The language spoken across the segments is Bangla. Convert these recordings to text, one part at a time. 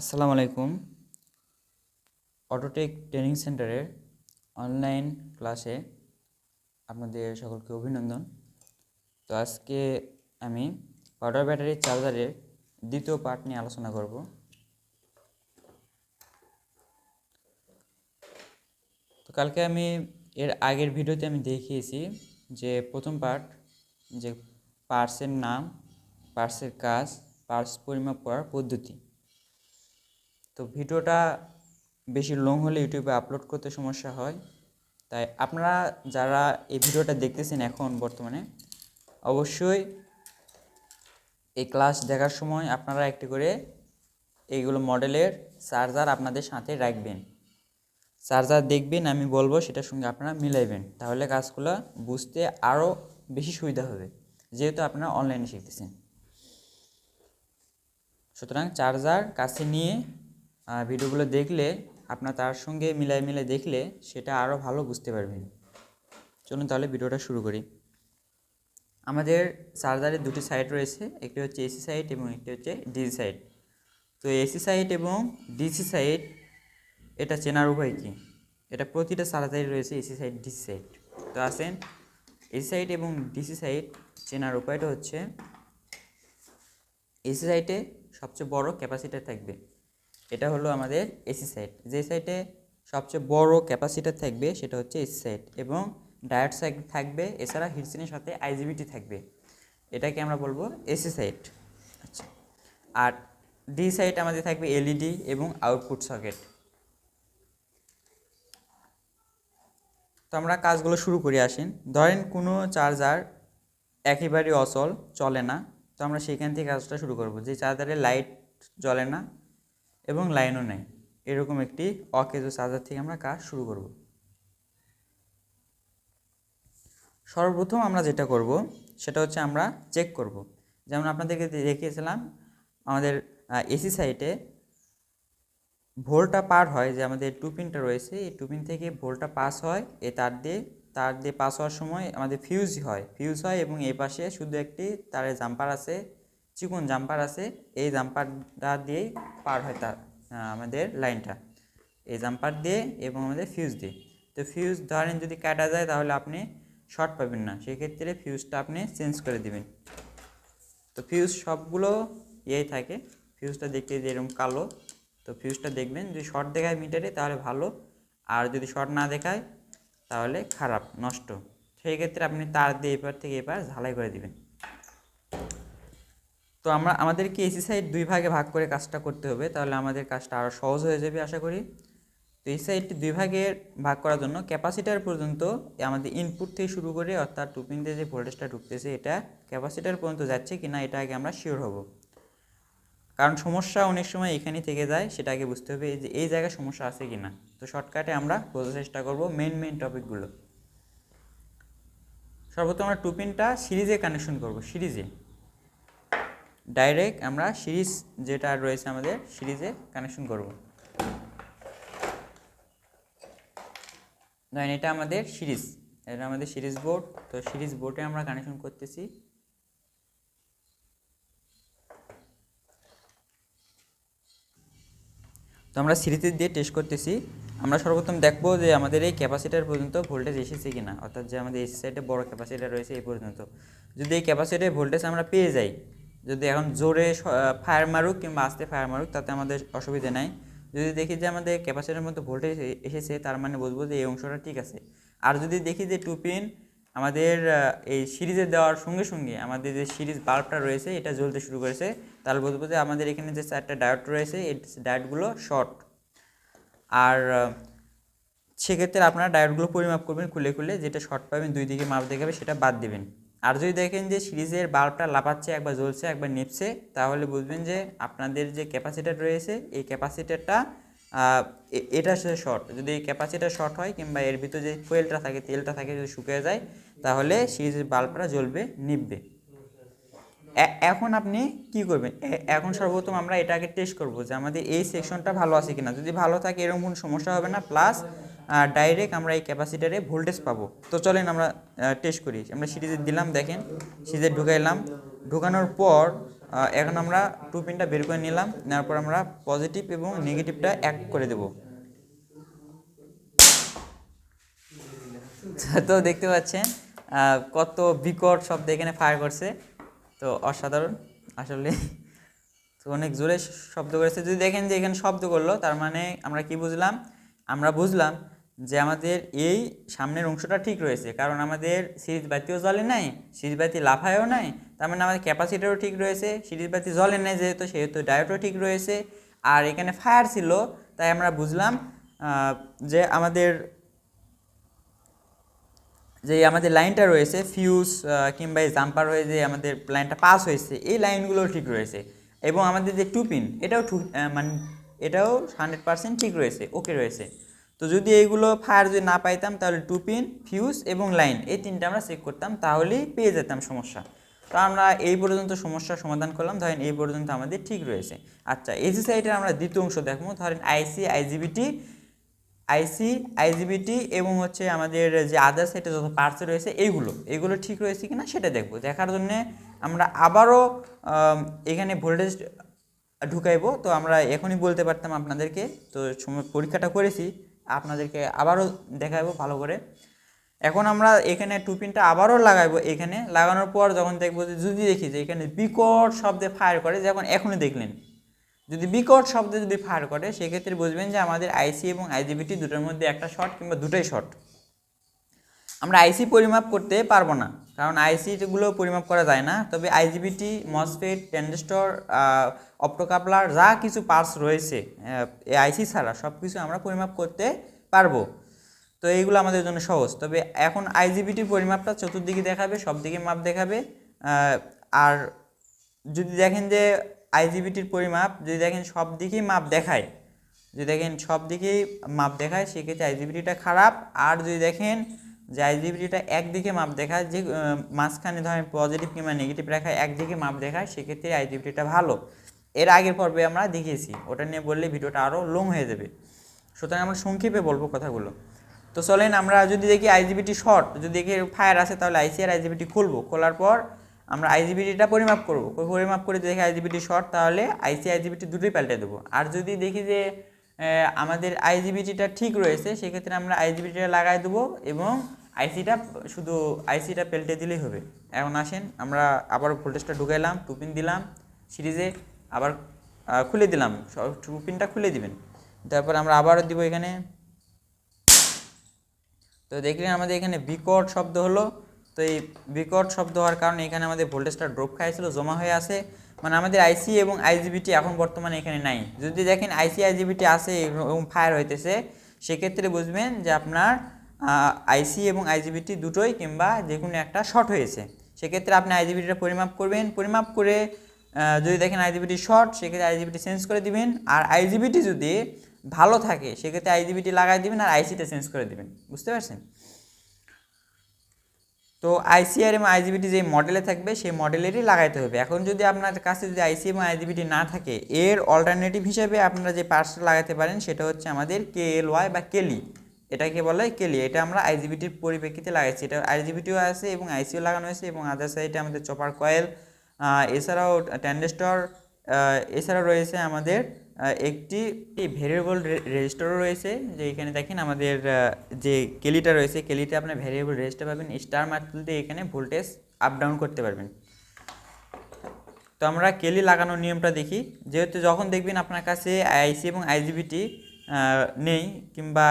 আসসালামু আলাইকুম। অটোটেক ট্রেনিং সেন্টারের অনলাইন ক্লাসে আপনাদের সকলকে অভিনন্দন। তো আজকে আমি পাউডার ব্যাটারি চার্জারের দ্বিতীয় পার্ট নিয়ে আলোচনা করব। তো কালকে আমি এর আগের ভিডিওতে আমি দেখিয়েছি যে প্রথম পার্ট, যে পার্টসের নাম, পার্টসের কাজ, পার্টস পরিমাপ করার পদ্ধতি। তো ভিডিওটা বেশি লং হলে ইউটিউবে আপলোড করতে সমস্যা হয়, তাই আপনারা যারা এই ভিডিওটা দেখতেছেন এখন বর্তমানে অবশ্যই এই ক্লাস দেখার সময় আপনারা একটি করে এইগুলো মডেলের চার্জার আপনাদের সাথে রাখবেন। চার্জার দেখবেন, আমি বলবো সেটার সঙ্গে আপনারা মিলাইবেন, তাহলে কাজগুলো বুঝতে আরও বেশি সুবিধা হবে, যেহেতু আপনারা অনলাইনে শিখতেছেন। সুতরাং চার্জার কাছে নিয়ে ভিডিওগুলো দেখলে আপনার তার সঙ্গে মিলাই দেখলে সেটা আরও ভালো বুঝতে পারবেন। চলুন তাহলে ভিডিওটা শুরু করি। আমাদের চার্জারের দুটি সাইড রয়েছে, একটি হচ্ছে এসি সাইড এবং একটি হচ্ছে ডিসি সাইড। তো এসি সাইড এবং ডিসি সাইড এটা চেনার উপায় কী? এটা প্রতিটা চার্জারে রয়েছে এসি সাইড, ডিসি সাইড। তো আসেন, এসি সাইড এবং ডিসি সাইড চেনার উপায়টা হচ্ছে, এসি সাইডে সবচেয়ে বড় ক্যাপাসিটার থাকবে, এটা হলো আমাদের এসি সাইড। যে সাইডে সবচেয়ে বড় ক্যাপাসিটার থাকবে সেটা হচ্ছে এসি সাইড, এবং ডায়োড সাইড থাকবে, এছাড়া হিটসিনের সাথে আইজিবিটি থাকবে, এটাকে আমরা বলবো এসি সাইড। আচ্ছা, আর ডি সাইড আমাদের থাকবে এলইডি এবং আউটপুট সকেট। তো আমরা কাজগুলো শুরু করে আসেন। ধরেন কোনো চার্জার একেবারে অচল, চলে না, তো আমরা সেখান থেকে কাজটা শুরু করব। যে চার্জারে লাইট জ্বলে না এবং লাইনও নেই, এরকম একটি অকেজো চার্জার থেকে আমরা কাজ শুরু করব। সর্বপ্রথম আমরা যেটা করব সেটা হচ্ছে আমরা চেক করব। যেমন আপনাদেরকে দেখিয়েছিলাম, আমাদের এসি সাইটে ভোল্টটা পার হয়, যে আমাদের টু পিনটা রয়েছে, এই টু পিন থেকে ভোল্টটা পাস হয়, এই তার দিয়ে পাস হওয়ার সময় আমাদের ফিউজ হয় এবং এই পাশে শুধু একটি তারের জাম্পার আছে, চিকন জাম্পার আছে, এই জাম্পারটা দিয়েই পার হয় তার আমাদের লাইনটা, এই জাম্পার দিয়ে এবং আমাদের ফিউজ দিয়ে। তো ফিউজ ধরেন যদি কাটা যায় তাহলে আপনি শর্ট পাবেন না, সেক্ষেত্রে ফিউজটা আপনি চেঞ্জ করে দিবেন। তো ফিউজ সবগুলো থাকে, ফিউজটা দেখতে যেরকম কালো, তো ফিউজটা দেখবেন যদি শর্ট দেখায় মিটারে তাহলে ভালো, আর যদি শর্ট না দেখায় তাহলে খারাপ, নষ্ট। সেই ক্ষেত্রে আপনি তার দিয়ে এপার থেকে এপার ঝালাই করে দিবেন। তো আমাদেরকে এসি সাইড দুই ভাগে ভাগ করে কাজটা করতে হবে, তাহলে আমাদের কাজটা আরও সহজ হয়ে যাবে আশা করি। তো এই সাইডটি দুই ভাগে ভাগ করার জন্য ক্যাপাসিটার পর্যন্ত আমাদের ইনপুট থেকে শুরু করে, অর্থাৎ টু পিন দিয়ে যে ভোল্টেজটা ঢুকতেছে এটা ক্যাপাসিটার পর্যন্ত যাচ্ছে কি না এটা আগে আমরা শিওর হব, কারণ সমস্যা অনেক সময় এখানেই থেকে যায়, সেটা আগে বুঝতে হবে যে এই জায়গায় সমস্যা আছে কি না। তো শর্টকাটে আমরা বোঝার চেষ্টা করব মেন টপিকগুলো। সর্বপ্রথম আমরা টু পিনটা সিরিজে কানেকশন করব, সিরিজে ডাইরেক্ট আমরা সিরিজ যেটা রয়েছে আমাদের সিরিজে কানেকশন করব। ধরেন এটা আমাদের সিরিজ বোর্ড, তো সিরিজ বোর্ডে আমরা কানেকশন করতেছি। তো আমরা সিরিজের দিয়ে টেস্ট করতেছি। আমরা সর্বপ্রথম দেখব যে আমাদের এই ক্যাপাসিটার পর্যন্ত ভোল্টেজ এসেছে কিনা, অর্থাৎ যে আমাদের এসি সাইডে বড় ক্যাপাসিটার রয়েছে এই পর্যন্ত। যদি এই ক্যাপাসিটার ভোল্টেজ আমরা পেয়ে যাই, যদি এখন জোরে ফায়ার মারুক কিংবা আস্তে ফায়ার মারুক তাতে আমাদের অসুবিধা নাই। যদি দেখি যে আমাদের ক্যাপাসিটারের মধ্যে ভোল্টেজ এসেছে, তার মানে বুঝবো যে এই অংশটা ঠিক আছে। আর যদি দেখি যে টু পিন আমাদের এই সিরিজে দেওয়ার সঙ্গে সঙ্গে আমাদের যে সিরিজ বাল্বটা রয়েছে এটা জ্বলতে শুরু করেছে, তাহলে বুঝবো যে আমাদের এখানে যে চারটা ডায়োড রয়েছে এই ডায়োডগুলো শর্ট। আর সেক্ষেত্রে আপনারা ডায়োডগুলো পরিমাপ করবেন খুলে, যেটা শর্ট পাবেন দুই দিকে মাপ দেখাবে সেটা বাদ দেবেন। আর যদি দেখেন যে সিরিজের বাল্বটা লাফাচ্ছে, একবার জ্বলছে একবার নিভছে, তাহলে বুঝবেন যে আপনাদের যে ক্যাপাসিটার রয়েছে এই ক্যাপাসিটারটা এটা শর্ট। যদি এই ক্যাপাসিটার শর্ট হয় কিংবা এর ভিতরে যে ফুয়েলটা থাকে, তেলটা থাকে, যদি শুকিয়ে যায় তাহলে সিরিজের বাল্বটা জ্বলবে, নিভবে। এখন আপনি কি করবেন? এখন সর্বপ্রথম আমরা এটাকে টেস্ট করব যে আমাদের এই সেকশনটা ভালো আছে কিনা। যদি ভালো থাকে এরকম কোনো সমস্যা হবে না, প্লাস ডাইরেক্ট আমরা এই ক্যাপাসিটারে ভোল্টেজ পাবো। তো চলেন আমরা টেস্ট করি। আমরা সিরিজে দিলাম, দেখেন সিরিজে ঢুকাইলাম, ঢোকানোর পর এখন আমরা টু পিনটা বের করে নিলাম, নেওয়ার পর আমরা পজিটিভ এবং নেগেটিভটা এক করে দেব। তো দেখতে পাচ্ছেন কত বিকট শব্দ এখানে ফায়ার করছে, তো অসাধারণ আসলে। তো অনেক জোরে শব্দ করেছে। যদি দেখেন যে এখানে শব্দ করলো, তার মানে আমরা কি বুঝলাম? আমরা বুঝলাম যে আমাদের এই সামনের অংশটা ঠিক রয়েছে, কারণ আমাদের সিরিজ বাতিও জ্বলে নাই, সিরিজ বাতি লাফায়ও নাই, তার মানে আমাদের ক্যাপাসিটারও ঠিক রয়েছে। সিরিজ বাতি জ্বলে নাই সেহেতু ডায়োডও ঠিক রয়েছে। আর এখানে ফায়ার ছিল, তাই আমরা বুঝলাম যে আমাদের লাইনটা রয়েছে ফিউজ কিংবা এই জাম্পার হয়ে যে আমাদের লাইনটা পাস হয়েছে, এই লাইনগুলো ঠিক রয়েছে। এবং আমাদের যে টু পিন, মানে এটাও 100% ঠিক রয়েছে, ওকে রয়েছে। তো যদি এইগুলো ফায়ার যদি না পাইতাম, তাহলে টু পিন, ফিউজ এবং লাইন, এই তিনটা আমরা চেক করতাম, তাহলেই পেয়ে যেতাম সমস্যা। তো আমরা এই পর্যন্ত সমস্যার সমাধান করলাম, ধরেন এই পর্যন্ত আমাদের ঠিক রয়েছে। আচ্ছা, এসি সাইডের আমরা দ্বিতীয় অংশ দেখবো। ধরেন আইজিবিটি এবং হচ্ছে আমাদের যে আদার সাইডে যত পার্টস রয়েছে এগুলো ঠিক রয়েছে কিনা সেটা দেখব। দেখার জন্যে আমরা আবারও এখানে ভোল্টেজ ঢুকাইবো। তো আমরা এখনই বলতে পারতাম আপনাদেরকে, তো পরীক্ষাটা করেছি, আপনাদেরকে আবারও দেখাবো ভালো করে। এখন আমরা এখানে টু পিনটা আবারও লাগাইবো। এখানে লাগানোর পর যখন দেখবো, যদি দেখি যে এখানে বিকট শব্দে ফায়ার করে, যখন এখনই দেখলেন, যদি বিকট শব্দে যদি ফায়ার করে, সেক্ষেত্রে বুঝবেন যে আমাদের আইসি এবং আইজিবিটি দুটোর মধ্যে একটা শর্ট কিংবা দুটোই শর্ট। আমরা আইসি পরিমাপ করতে পারবো না, কারণ আইসিগুলো পরিমাপ করা যায় না। তবে আইজিবিটি, মসফেট, ট্রানজিস্টর, অপ্টোকাপলার যা কিছু পার্টস রয়েছে এই আইসি ছাড়া সব কিছু আমরা পরিমাপ করতে পারবো। তো এইগুলো আমাদের জন্য সহজ। তবে এখন আইজিবিটির পরিমাপটা চতুর্দিকে দেখাবে, সব দিকে মাপ দেখাবে। আর যদি দেখেন যে আইজিবিটির পরিমাপ যদি দেখেন সব দিকেই মাপ দেখায়, সেক্ষেত্রে আইজিবিটিটা খারাপ। আর যদি দেখেন যে আইজিবিটিটা একদিকে মাপ দেখায়, যে মাঝখানে ধরেন পজিটিভ কিংবা নেগেটিভ রেখায় একদিকে মাপ দেখায়, সেক্ষেত্রে আইজিবিটিটা ভালো। এর আগের পর্বে আমরা দেখিয়েছি, ওটা নিয়ে বললে ভিডিওটা আরও লং হয়ে যাবে, সুতরাং আমরা সংক্ষেপে বলবো কথাগুলো। তো চলেন আমরা যদি দেখি আইজিবিটি শর্ট, যদি দেখি ফায়ার আছে, তাহলে আইসি আর আইজিবিটি খুলবো। খোলার পর আমরা আইজিবিটিটা পরিমাপ করব। পরিমাপ করে দেখি আইজিবিটি শর্ট, তাহলে আইজিবিটি দুটোই পাল্টে দেবো। আর যদি দেখি যে আমাদের আইজিবিটিটা ঠিক রয়েছে, সেক্ষেত্রে আমরা আইজিবিটিটা লাগাই দেবো এবং আইসিটা পেল্টে দিলেই হবে। এখন আসেন আমরা আবার ভোল্টেজটা ঢুকাইলাম, টু পিন দিলাম সিরিজে, আবার খুলে দিলাম, টু পিনটা খুলে দিবেন। তারপর আমরা আবারও দিব এখানে। তো দেখলেন আমাদের এখানে বিকট শব্দ হলো। তো এই বিকট শব্দ হওয়ার কারণে এখানে আমাদের ভোল্টেজটা ড্রপ খাইছিল, জমা হয়ে আছে, মানে আমাদের আইসি এবং আইজিবিটি এখন বর্তমানে এখানে নাই। যদি দেখেন আইসি আইজিবিটি আছে এবং ফায়ার হইতেছে, সেক্ষেত্রে বুঝবেন যে আপনার আইসি এবং আইজিবিটি দুটোই কিংবা যে কোনো একটা শর্ট হয়েছে। সেক্ষেত্রে আপনি আইজিবিটিটা পরিমাপ করবেন, পরিমাপ করে যদি দেখেন আইজিবিটি শর্ট, সেক্ষেত্রে আইজিবিটি চেঞ্জ করে দিবেন। আর আইজিবিটি যদি ভালো থাকে, সেক্ষেত্রে আইজিবিটি লাগাই দিবেন আর আইসিটা চেঞ্জ করে দিবেন। বুঝতে পারছেন? তো আইসিআর এবং আইজিবিটি যে মডেলে থাকবে, সেই মডেলেরই লাগাইতে হবে। এখন যদি আপনার কাছে যদি আইসি এবং আইজিবিটি না থাকে, এর অল্টারনেটিভ হিসেবে আপনারা যে পার্টসটা লাগাতে পারেন, সেটা হচ্ছে আমাদের কেএলওয়াই বা কেলি, এটাকে বলে কেলি। এটা আমরা আইজিবিটির পরিপ্রেক্ষিতে লাগাইছি। এটা আইজিবিটিও আছে এবং আইসিও লাগানো হয়েছে, এবং আদার সাইডে আমাদের চপার কয়েল, এছাড়াও ট্রানজিস্টর, এছাড়াও রয়েছে আমাদের একটি ভেরিয়েবল রেজিস্টারও রয়েছে। যে এখানে দেখেন আমাদের যে কেলিটা রয়েছে, কেলিতে আপনার ভেরিয়েবল রেজিস্টার পাবেন, স্টার মারতে এখানে ভোল্টেজ আপ ডাউন করতে পারবেন। তো আমরা কেলি লাগানোর নিয়মটা দেখি। যেহেতু যখন দেখবেন আপনার কাছে আইসি এবং আইজিবিটি নেই, কিংবা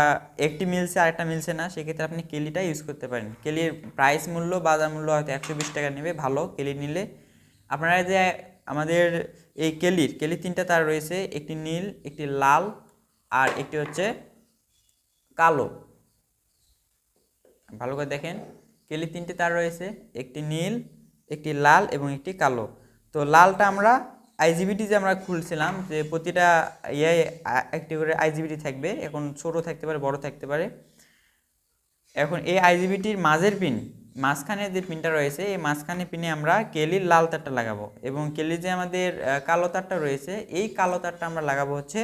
একটি মিলছে আরেকটা মিলছে না, সেক্ষেত্রে আপনি কেলিটা ইউজ করতে পারেন। কেলির প্রাইস মূল্য, বাজার মূল্য হয়তো 120 টাকা নেবে ভালো কেলি নিলে। আপনারা যে আমাদের এই কেলির 3টা তার রয়েছে, একটি নীল, একটি লাল, আর একটি হচ্ছে কালো। ভালো করে দেখেন, কেলির 3টে তার রয়েছে, একটি নীল, একটি লাল এবং একটি কালো। তো লালটা আমরা আইজিবিটি যে আমরা খুলছিলাম, যে প্রতিটা একটি করে আইজিবিটি থাকবে, এখন ছোট থাকতে পারে, বড় থাকতে পারে। এখন এই আইজিবিটির মাঝের পিন, মাঝখানে যে পিনটা রয়েছে, এই মাঝখানে পিনে আমরা কেলির লাল তারটা লাগাবো, এবং কেলির যে আমাদের কালো তারটা রয়েছে, এই কালো তারটা আমরা লাগাবো হচ্ছে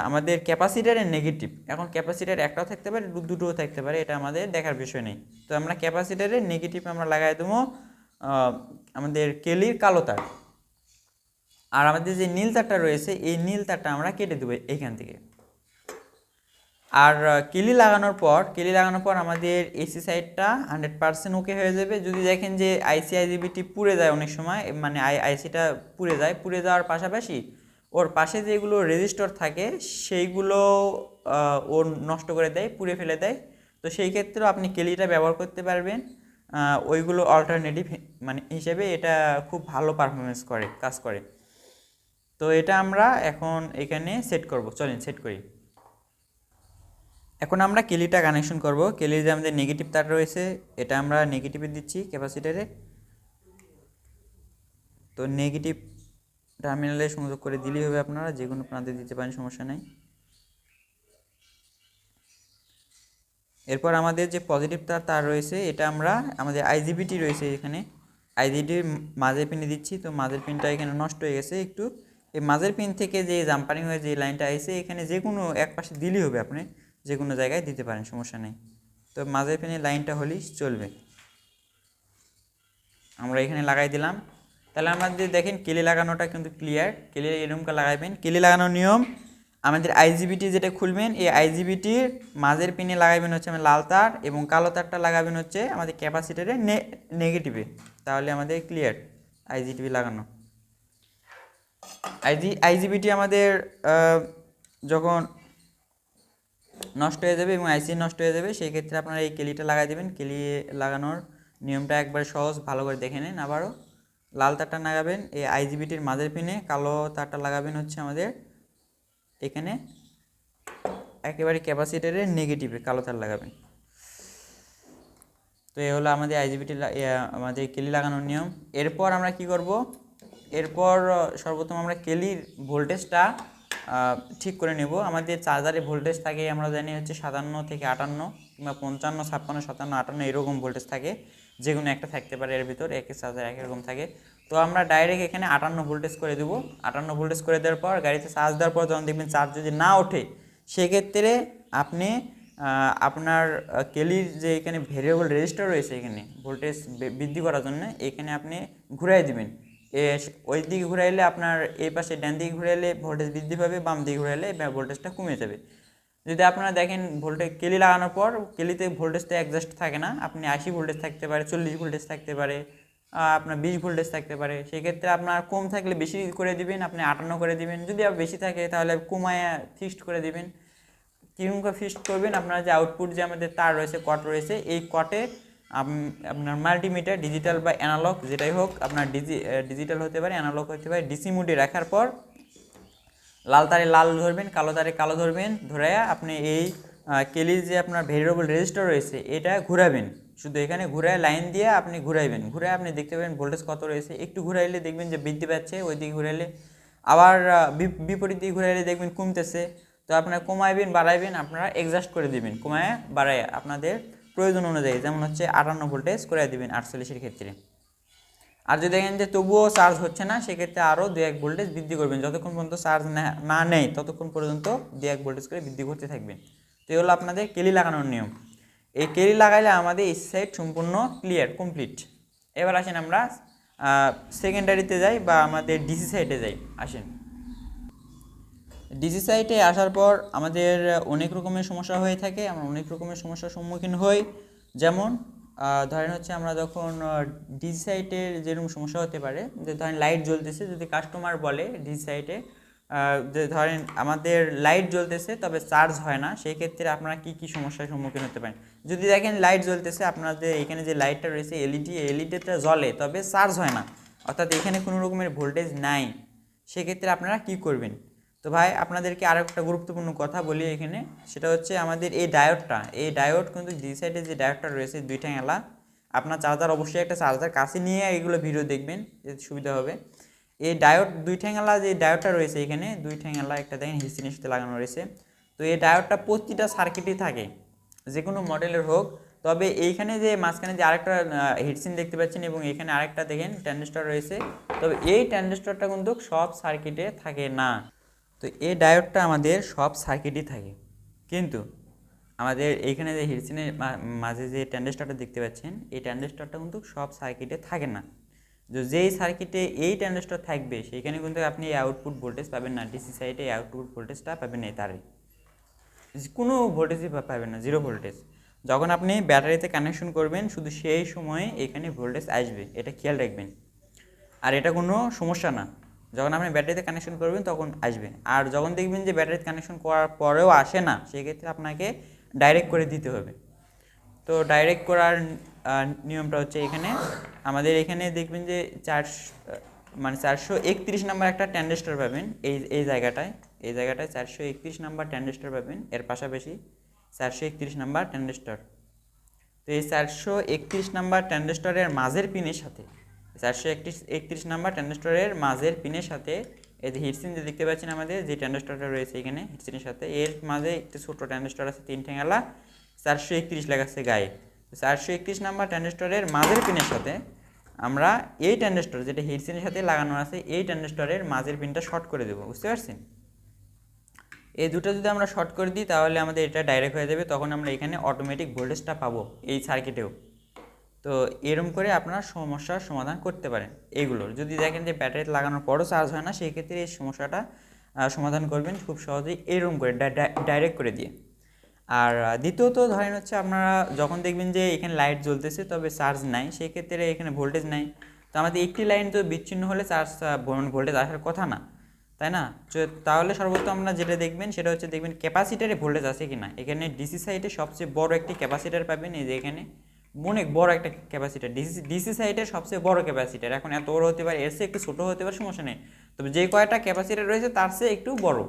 আমাদের ক্যাপাসিটারের নেগেটিভ। এখন ক্যাপাসিটার একটাও থাকতে পারে, দুটোও থাকতে পারে, এটা আমাদের দেখার বিষয় নেই। তো আমরা ক্যাপাসিটারের নেগেটিভ আমরা লাগাই দেবো আমাদের কেলির কালো তার, আর আমাদের যে নীল তারটা রয়েছে এই নীল তারটা আমরা কেটে দেবো এইখান থেকে। আর কেলি লাগানোর পর আমাদের এসি সাইডটা 100% ওকে হয়ে যাবে। যদি দেখেন যে আইজিবিটি পুড়ে যায় অনেক সময়, মানে আইসিটা পুড়ে যাওয়ার পাশাপাশি ওর পাশে যেগুলো রেজিস্টর থাকে সেইগুলো ওর নষ্ট করে দেয়, পুড়ে ফেলে দেয়। তো সেই ক্ষেত্রেও আপনি কেলিটা ব্যবহার করতে পারবেন, ওইগুলো অল্টারনেটিভ মানে হিসেবে এটা খুব ভালো পারফরমেন্স করে, কাজ করে। তো এটা আমরা এখন এখানে সেট করব, চলেন সেট করি। এখন আমরা কেলিটা কানেকশন করব। কেলির যে আমাদের নেগেটিভ তার রয়েছে এটা আমরা নেগেটিভে দিচ্ছি ক্যাপাসিটারে। তো নেগেটিভ টার্মিনালে সংযোগ করে দিলেই হবে, আপনারা যে কোনো প্রান্তে দিতে পারেন, সমস্যা নেই। এরপর আমাদের যে পজিটিভ তার রয়েছে এটা আমরা আমাদের আইজিবিটি রয়েছে এখানে, আইজিবিটির মাঝের পিনে দিচ্ছি। তো মাঝের পিনটা এখানে নষ্ট হয়ে গেছে একটু, এই মাঝের পিন থেকে যে জাম্পারিং হয়ে যে লাইনটা আসছে এখানে যে কোনো এক পাশে দিলেই হবে, আপনি যে কোনো জায়গায় দিতে পারেন, সমস্যা নেই। তো মাঝের পিনে লাইনটা হলেই চলবে, আমরা এখানে লাগাই দিলাম। তাহলে আমাদের দেখেন কেলি লাগানোটা কিন্তু ক্লিয়ার। কেলি এরকমটা লাগাইবেন। কেলি লাগানোর নিয়ম, আমাদের আইজিবিটি যেটা খুলবেন এই আইজিবিটির মাঝের পিনে লাগাবেন হচ্ছে আমি লাল তার, এবং কালো তারটা লাগাবেন হচ্ছে আমাদের ক্যাপাসিটারে নেগেটিভে। তাহলে আমাদের ক্লিয়ার আইজিবিটি লাগানো। আইজিবিটি আমাদের যখন নষ্ট হয়ে যাবে এবং আইসি নষ্ট হয়ে যাবে সেই ক্ষেত্রে আপনারা এই কেলিটা লাগাই দেবেন। কেলি লাগানোর নিয়মটা একবার সহজ, ভালো করে দেখে নিন। আবারও লাল তারটা লাগাবেন এই আইজিবিটির মাঝের পিনে, কালো তারটা লাগাবেন হচ্ছে আমাদের এখানে একেবারে ক্যাপাসিটারের নেগেটিভে কালো তার লাগাবেন। তো এই হলো আমাদের আইজিবিটি আমাদের কেলি লাগানোর নিয়ম। এরপর আমরা কি করব, এরপর সর্বপ্রথম আমরা কেলির ভোল্টেজটা ঠিক করে নেব। আমাদের চার্জারে ভোল্টেজ থাকে আমরা জানি হচ্ছে 57 থেকে 58 কিংবা 55, 56, 57, 58 এরকম ভোল্টেজ থাকে, যে কোনো একটা থাকতে পারে এর ভিতর, এক চার্জার এক রকম থাকে। তো আমরা ডাইরেক্ট এখানে 58 ভোল্টেজ করে দেবো। 58 ভোল্টেজ করে দেওয়ার পর গাড়িতে চার্জ দেওয়ার পর যখন দেখবেন চার্জ যদি না ওঠে সেক্ষেত্রে আপনি আপনার কেলির যে এখানে ভেরিয়েবল রেজিস্টার রয়েছে এখানে ভোল্টেজ বৃদ্ধি করার জন্য এখানে আপনি ঘুরাই দিবেন। ওই দিকে ঘুরাইলে আপনার এই পাশে ডান দিকে ঘুরাইলে ভোল্টেজ বৃদ্ধি পাবে, বাম দিকে ঘুরাইলে ভোল্টেজটা কমে যাবে। যদি আপনারা দেখেন কেলি লাগানোর পর কেলিতে ভোল্টেজটা অ্যাডজাস্ট থাকে না, আপনি 80 ভোল্টেজ থাকতে পারে, 40 ভোল্টেজ থাকতে পারে, আপনার 20 ভোল্টেজ থাকতে পারে। সেক্ষেত্রে আপনার কম থাকলে বেশি করে দিবেন, আপনি 58 করে দিবেন। যদি বেশি থাকে তাহলে কমায় ফিক্সড করে দিবেন। কীরকম ফিক্সড করবেন, আপনার যে আউটপুট যে আমাদের তার রয়েছে, কট রয়েছে, এই কটে আপনার মাল্টিমিটার ডিজিটাল বা অ্যানালগ যেটাই হোক, আপনার ডিজিটাল হতে পারে, অ্যানালগ হতে পারে, ডিসি মোডে রাখার পর লাল তারে লাল ধরবেন, কালো তারে কালো ধরবেন, ধরে আপনি এই কেলির যে আপনার ভেরিয়েবল রেজিস্টার রয়েছে এটা ঘুরাবেন। শুধু এখানে ঘুরায় লাইন দিয়ে আপনি ঘুরাইবেন, ঘুরে আপনি দেখতে পাবেন ভোল্টেজ কত রয়েছে। একটু ঘুরাইলে দেখবেন যে বৃদ্ধি পাচ্ছে, ওই দিকে ঘুরাইলে আবার বিপরীত দিকে ঘুরাইলে দেখবেন কমতেছে। তো আপনারা কমাইবেন বাড়াইবেন, আপনারা অ্যাডজাস্ট করে দিবেন, কমায় বাড়ায় আপনাদের প্রয়োজন অনুযায়ী। যেমন হচ্ছে 58 ভোল্টেজ করে দিবেন 48-এর ক্ষেত্রে। আর যদি দেখেন যে তবুও চার্জ হচ্ছে না সেক্ষেত্রে আরও 2-1 ভোল্টেজ বৃদ্ধি করবেন, যতক্ষণ পর্যন্ত চার্জ না নেয় ততক্ষণ পর্যন্ত 2-1 ভোল্টেজ করে বৃদ্ধি করতে থাকবেন। তো এই হলো আপনাদের কেলি লাগানোর নিয়ম। এই কেলি লাগাইলে আমাদের এই সাইড সম্পূর্ণ ক্লিয়ার কমপ্লিট। এবার আসেন আমরা সেকেন্ডারিতে যাই বা আমাদের ডিসি সাইডে যাই। আসেন ডিসি সাইটে আসার পর আমাদের অনেক রকমের সমস্যা হয়ে থাকে, আমরা অনেক রকমের সমস্যার সম্মুখীন হই। যেমন ধরেন হচ্ছে আমরা যখন ডিসি সাইটের যেরকম সমস্যা হতে পারে, যে ধরেন লাইট জ্বলতেছে, যদি কাস্টমার বলে ডিসি সাইটে যে ধরেন আমাদের লাইট জ্বলতেছে তবে চার্জ হয় না, সেই ক্ষেত্রে আপনারা কি কি সমস্যার সম্মুখীন হতে পারেন। যদি দেখেন লাইট জ্বলতেছে, আপনাদের এখানে যে লাইটটা রয়েছে এলইডিটা জ্বলে তবে চার্জ হয় না, অর্থাৎ এখানে কোনো রকমের ভোল্টেজ নাই, সেক্ষেত্রে আপনারা কি করবেন। তো ভাই আপনাদেরকে আরও একটা গুরুত্বপূর্ণ কথা বলি এখানে, সেটা হচ্ছে আমাদের এই ডায়োড কিন্তু ডি সাইডে যে ডায়োডটা রয়েছে 2 ঠ্যাঙালা, আপনার চার্জার অবশ্যই একটা চার্জার কাছে নিয়ে এগুলো ভিডিও দেখবেন, এতে সুবিধা হবে। এই ডায়োড 2 ঠ্যাঙালা যে ডায়োডটা রয়েছে এখানে 2 ঠ্যাঙালা একটা দেখেন হিস্ট্রিনের সাথে লাগানো রয়েছে। তো এই ডায়োডটা প্রতিটা সার্কিটেই থাকে, যে কোনো মডেলের হোক। তবে এইখানে যে মাঝখানে যে আরেকটা হিটসিন দেখতে পাচ্ছেন এবং এখানে আরেকটা দেখেন ট্রানজিস্টর রয়েছে, তবে এই ট্রানজিস্টরটা কিন্তু সব সার্কিটে থাকে না। তো এই ডায়োডটা আমাদের সব সার্কিটই থাকে, কিন্তু আমাদের এইখানে যে হিটসিনের মাঝে যে ট্রানজিস্টরটা দেখতে পাচ্ছেন এই ট্রানজিস্টরটা কিন্তু সব সার্কিটে থাকে না। যেই সার্কিটে এই ট্রানজিস্টর থাকবে সেইখানে কিন্তু আপনি এই আউটপুট ভোল্টেজ পাবেন না, ডিসি সাইডে এই আউটপুট ভোল্টেজটা পাবেন না, তারই কোনো ভোল্টেজই পাবেন না, জিরো ভোল্টেজ। যখন আপনি ব্যাটারিতে কানেকশন করবেন শুধু সেই সময়ে এখানে ভোল্টেজ আসবে, এটা খেয়াল রাখবেন। আর এটা কোনো সমস্যা না, যখন আপনি ব্যাটারিতে কানেকশন করবেন তখন আসবে। আর যখন দেখবেন যে ব্যাটারিতে কানেকশন করার পরেও আসে না, সেক্ষেত্রে আপনাকে ডাইরেক্ট করে দিতে হবে। তো ডাইরেক্ট করার নিয়মটা হচ্ছে এখানে আমাদের এখানে দেখবেন যে 431 নাম্বার একটা ট্রানজিস্টর পাবেন এই জায়গাটায় 431 নাম্বার ট্রানজিস্টর পাবেন, এর পাশাপাশি 431 নাম্বার ট্রানজিস্টর। তো এই 431 নাম্বার ট্রানজিস্টরের মাঝের পিনের সাথে 431 নাম্বার ট্রানজিস্টরের মাঝের পিনের সাথে এই যে হিটসিন যে দেখতে পাচ্ছেন আমাদের যে ট্রানজিস্টরটা রয়েছে এখানে হিটসিনের সাথে, এর মাঝে একটি ছোট ট্রানজিস্টর আছে 3 ঠ্যাঙালা, 431 লেখা আছে গায়ে। 431 নাম্বার ট্রানজিস্টরের মাঝের পিনের সাথে আমরা এই ট্রানজিস্টর যেটা হিটসিনের সাথে লাগানো আছে এই ট্রানজিস্টরের মাঝের পিনটা শর্ট করে দেবো, বুঝতে পারছেন? এই দুটো যদি আমরা শর্ট করে দিই তাহলে আমাদের এটা ডাইরেক্ট হয়ে যাবে, তখন আমরা এখানে অটোমেটিক ভোল্টেজটা পাবো এই সার্কিটেও। তো এরকম করে আপনার সমস্যার সমাধান করতে পারেন। এইগুলোর যদি দেখেন যে ব্যাটারিতে লাগানোর পরও চার্জ হয় না, সেই ক্ষেত্রে এই সমস্যাটা সমাধান করবেন খুব সহজেই এরকম করে ডাইরেক্ট করে দিয়ে। আর দ্বিতীয়ত ধরেন হচ্ছে আপনারা যখন দেখবেন যে এখানে লাইট জ্বলতেছে তবে চার্জ নাই, সেই ক্ষেত্রে এখানে ভোল্টেজ নাই, তো আমাদের একটি লাইন তো বিচ্ছিন্ন হলে চার্জ ভোল্টেজ আসার কথা না, তাই না? তাহলে সর্বপ্রথম আমরা যেটা দেখবেন সেটা হচ্ছে দেখবেন ক্যাপাসিটারে ভোল্টেজ আছে কি না। এখানে ডিসি সাইডে সবচেয়ে বড় একটি ক্যাপাসিটার পাবেন, এই যে এখানে অনেক বড় একটা ক্যাপাসিটার, ডিসি সাইডের সবচেয়ে বড় ক্যাপাসিটার। এখন এত বড় হতে পারে, এর চেয়ে একটু ছোটো হতে পারে, সমস্যা নেই, তবে যে কয়টা ক্যাপাসিটার রয়েছে তার চেয়ে একটু বড়।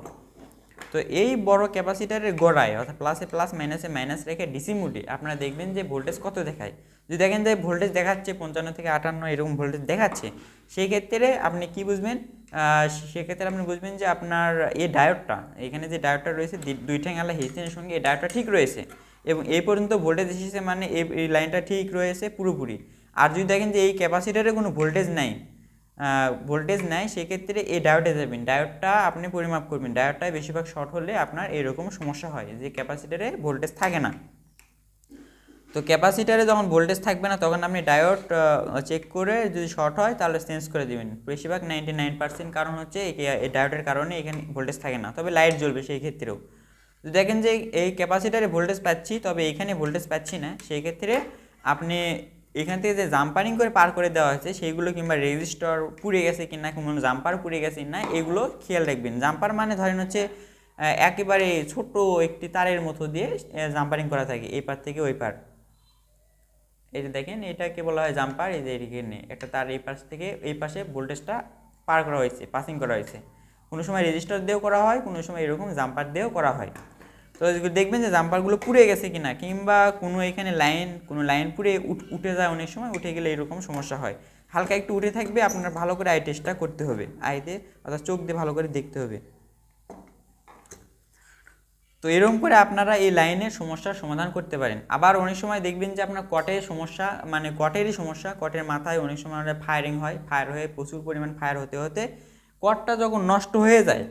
তো এই বড় ক্যাপাসিটারের গোড়ায় অর্থাৎ প্লাসে প্লাস মাইনাসে মাইনাস রেখে ডিসি মোডে আপনারা দেখবেন যে ভোল্টেজ কত দেখায়। যদি দেখেন যে ভোল্টেজ দেখাচ্ছে 55 থেকে 58 এরকম ভোল্টেজ দেখাচ্ছে, সেই ক্ষেত্রে আপনি কি বুঝবেন? সেক্ষেত্রে আপনি বুঝবেন যে আপনার এই ডায়োডটা, এখানে যে ডায়োডটা রয়েছে দুই ঠ্যাঙালা হিটসিনের সঙ্গে এই ডায়োডটা ঠিক রয়েছে এবং এই পর্যন্ত ভোল্টেজ এসেছে, মানে এই লাইনটা ঠিক রয়েছে পুরোপুরি। আর যদি দেখেন যে এই ক্যাপাসিটারে কোনো ভোল্টেজ নাই সেক্ষেত্রে এই ডায়োডে যাবেন, ডায়োডটা আপনি পরিমাপ করবেন। ডায়োডটায় বেশিরভাগ শর্ট হলে আপনার এরকম সমস্যা হয় যে ক্যাপাসিটারে ভোল্টেজ থাকে না। তো ক্যাপাসিটারে যখন ভোল্টেজ থাকবে না তখন আপনি ডায়োড চেক করে যদি শর্ট হয় তাহলে চেঞ্জ করে দেবেন। বেশিরভাগ 99% কারণ হচ্ছে এই ডায়োডের কারণে এখানে ভোল্টেজ থাকে না, তবে লাইট জ্বলবে সেই ক্ষেত্রেও। যদি দেখেন যে এই ক্যাপাসিটারে ভোল্টেজ পাচ্ছি তবে এখানে ভোল্টেজ পাচ্ছি না, সেই ক্ষেত্রে আপনি এখান থেকে যে জাম্পারিং করে পার করে দেওয়া হয়েছে সেইগুলো কিংবা রেজিস্টার পুড়ে গেছে কিনা, কোনো জাম্পার পুড়ে গেছে না, এগুলো খেয়াল রাখবেন। জাম্পার মানে ধরেন হচ্ছে একেবারে ছোট একটি তারের মতো দিয়ে জাম্পারিং করা থাকে এই পার থেকে ওই পার। এই যে দেখেন এটাকে বলা হয় জাম্পার। এই যে এখানে একটা তার এই পাশ থেকে এই পাশে ভোল্টেজটা পার করা হয়েছে, পাসিং করা হয়েছে। কোনো সময় রেজিস্টার দিয়েও করা হয়, কোনো সময় এরকম জাম্পার দিয়েও করা হয়। তো দেখবেন যে জাম্পারগুলো পুড়ে গেছে কিনা, কিংবা কোনো এখানে কোনো লাইন পুড়ে উঠে যায়, অনেক সময় উঠে গেলে এরকম সমস্যা হয়। হালকা একটু উঠে থাকবে, আপনার ভালো করে আই টেস্টটা করতে হবে, আইতে অর্থাৎ চোখ দিয়ে ভালো করে দেখতে হবে। তো এরকম করে আপনারা এই লাইনের সমস্যার সমাধান করতে পারেন। আবার অনেক সময় দেখবেন যে আপনার কটের সমস্যা, মানে কটেরই সমস্যা, কটের মাথায় অনেক সময় ফায়ারিং হয়, ফায়ার হয়ে প্রচুর পরিমাণ ফায়ার হতে হতে কটটা যখন নষ্ট হয়ে যায়,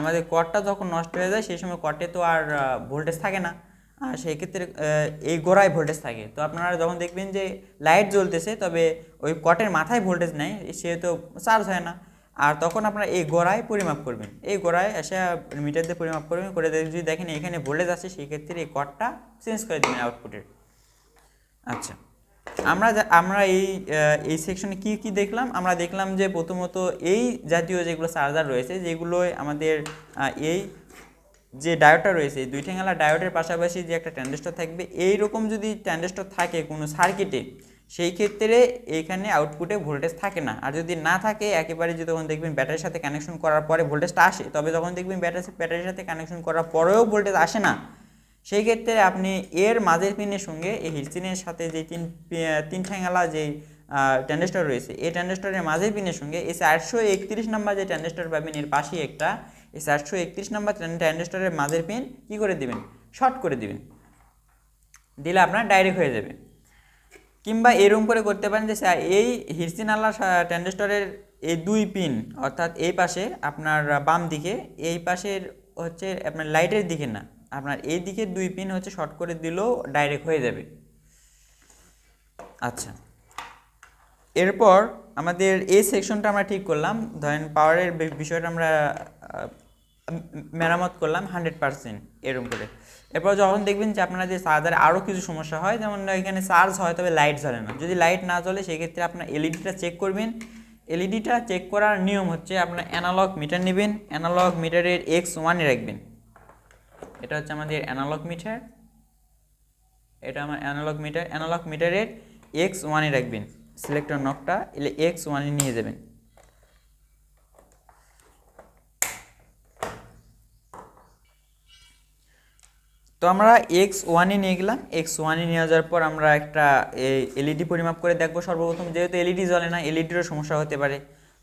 আমাদের কটটা যখন নষ্ট হয়ে যায় সেই সময় কটে তো আর ভোল্টেজ থাকে না, সেই ক্ষেত্রে এই গোড়ায় ভোল্টেজ থাকে। তো আপনারা যখন দেখবেন যে লাইট জ্বলতেছে তবে ওই কটের মাথায় ভোল্টেজ নেই, সে তো চার্জ হয় না, আর তখন আপনারা এই গোড়ায় পরিমাপ করবেন, এই গোড়ায় এসে মিটার দিয়ে পরিমাপ করবেন, করে যদি দেখেন এখানে ভোল্টেজ আছে সেই ক্ষেত্রে এই কটটা চেঞ্জ করে দেবেন আউটপুটের। আচ্ছা, আমরা এই সেকশনে কি দেখলাম? আমরা দেখলাম যে প্রথমত এই জাতীয় যেগুলো চার্জার রয়েছে, যেগুলো আমাদের এই যে ডায়োডটা রয়েছে দুই ঠ্যাঙালা ডায়োডের পাশাপাশি যে একটা ট্রানজিস্টর থাকবে, এইরকম যদি ট্রানজিস্টর থাকে কোনো সার্কিটে, সেই ক্ষেত্রে এইখানে আউটপুটে ভোল্টেজ থাকে না। আর যদি না থাকে একেবারে, যদি তখন দেখবেন ব্যাটারির সাথে কানেকশন করার পরে ভোল্টেজটা আসে, তবে যখন দেখবেন ব্যাটারির সাথে কানেকশন করার পরেও ভোল্টেজ আসে না, সেই ক্ষেত্রে আপনি এর মাঝের পিনের সঙ্গে এই হিটসিনের সাথে যে তিন ঠ্যাঙালা যে ট্রানজিস্টর রয়েছে, এই ট্রানজিস্টরের মাঝের পিনের সঙ্গে এই 431 নাম্বার যে ট্রানজিস্টর পাবেন এর পাশেই একটা, এই 431 নাম্বার ট্রানজিস্টরের মাঝের পিন কী করে দেবেন? শর্ট করে দেবেন, দিলে আপনার ডাইরেক্ট হয়ে যাবে। কিংবা এরকম করে করতে পারেন যে এই হিটসিনালা ট্রানজিস্টরের এই দুই পিন, অর্থাৎ এই পাশে আপনার বাম দিকে, এই পাশের হচ্ছে আপনার লাইটের দিকে না, আপনার এই দিকে দুই পিন হচ্ছে শর্ট করে দিলেও ডাইরেক্ট হয়ে যাবে। আচ্ছা, এরপর আমাদের এই সেকশনটা আমরা ঠিক করলাম, ধরেন পাওয়ারের বিষয়টা আমরা মেরামত করলাম 100% এরকম করে। এরপর যখন দেখবেন যে আপনাদের চার্জারে আরও কিছু সমস্যা হয়, যেমন এখানে চার্জ হয় তবে লাইট জ্বলে না, যদি লাইট না জ্বলে সেক্ষেত্রে আপনার এলইডিটা চেক করবেন। এলইডিটা চেক করার নিয়ম হচ্ছে আপনার অ্যানালগ মিটার নেবেন, অ্যানালগ মিটারের X1-এ রাখবেন। এটা হচ্ছে আমাদের অ্যানালগ মিটার, এটা আমার অ্যানালগ মিটারের X1-এ রাখবেন। সিলেক্টর নকটা এলে X1-এ নিয়ে যাবেন। তো আমরা X1-এ নিয়ে গেলাম। X1-এ নিয়ে যাওয়ার পর আমরা একটা এলইডি পরিমাপ করে দেখবো সর্বপ্রথম, যেহেতু এলইডি জ্বলে না, এলইডিরও সমস্যা হতে পারে।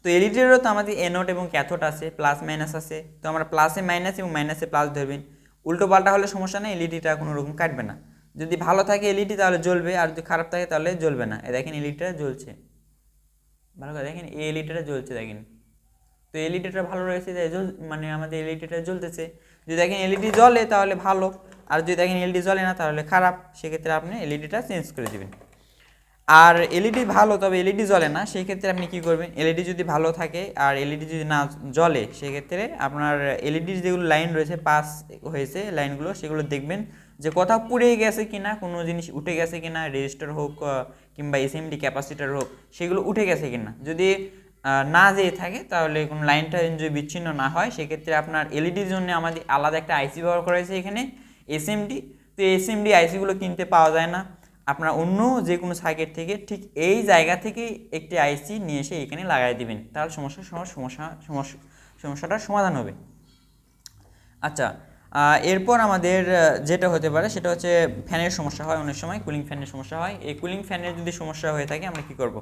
তো এলইডিরও তো আমাদের অ্যানোড এবং ক্যাথোড আছে, প্লাস মাইনাস আছে। তো আমরা প্লাসে মাইনাস এবং মাইনাসে প্লাস ধরবেন। উল্টো পাল্টা হলে সমস্যা নেই, এলইডিটা কোনো রকম কাটবে না। যদি ভালো থাকে এলইডি তাহলে জ্বলবে, আর যদি খারাপ থাকে তাহলে জ্বলবে না। দেখেন এলইডিটা জ্বলছে, ভালো করে দেখেন এই এলইডিটা জ্বলছে দেখেন। তো এলইডিটা ভালো রয়েছে, মানে আমাদের এলইডিটা জ্বলতেছে। যদি দেখেন এলইডি জ্বলে তাহলে ভালো, আর যদি দেখেন এলইডি জ্বলে না তাহলে খারাপ। সেক্ষেত্রে আপনি এলইডিটা চেঞ্জ করে দেবেন। আর এলইডি ভালো তবে এলইডি জ্বলে না, সেই ক্ষেত্রে আপনি কি করবেন, এলইডি যদি ভালো থাকে আর এলইডি যদি না জ্বলে সেক্ষেত্রে আপনার এলইডির যেগুলো লাইন রয়েছে পাস হয়েছে লাইনগুলো, সেগুলো দেখবেন যে কোথাও পুড়ে গেছে কিনা, কোনো জিনিস উঠে গেছে কিনা, রেজিস্টার হোক কিংবা এসএমডি ক্যাপাসিটার হোক, সেগুলো উঠে গেছে কিনা। যদি না যেয়ে থাকে তাহলে কোনো লাইনটা যদি বিচ্ছিন্ন না হয়, সেক্ষেত্রে আপনার এলইডির জন্য আমাদের আলাদা একটা আইসি ব্যবহার করা হয়েছে এখানে, এসএমডি। তো এসএমডি আইসিগুলো কিনতে পাওয়া যায় না, আপনার অন্য যে কোনো সার্কিট থেকে ঠিক এই জায়গা থেকে একটি আইসি নিয়ে এসে এখানে লাগাই দিবেন, তাহলে সমস্যাটার সমাধান হবে। আচ্ছা, এরপর আমাদের যেটা হতে পারে সেটা হচ্ছে ফ্যানের সমস্যা হয়, অনেক সময় কুলিং ফ্যানের সমস্যা হয়। এই কুলিং ফ্যানের যদি সমস্যা হয়ে থাকে আমরা কি করব,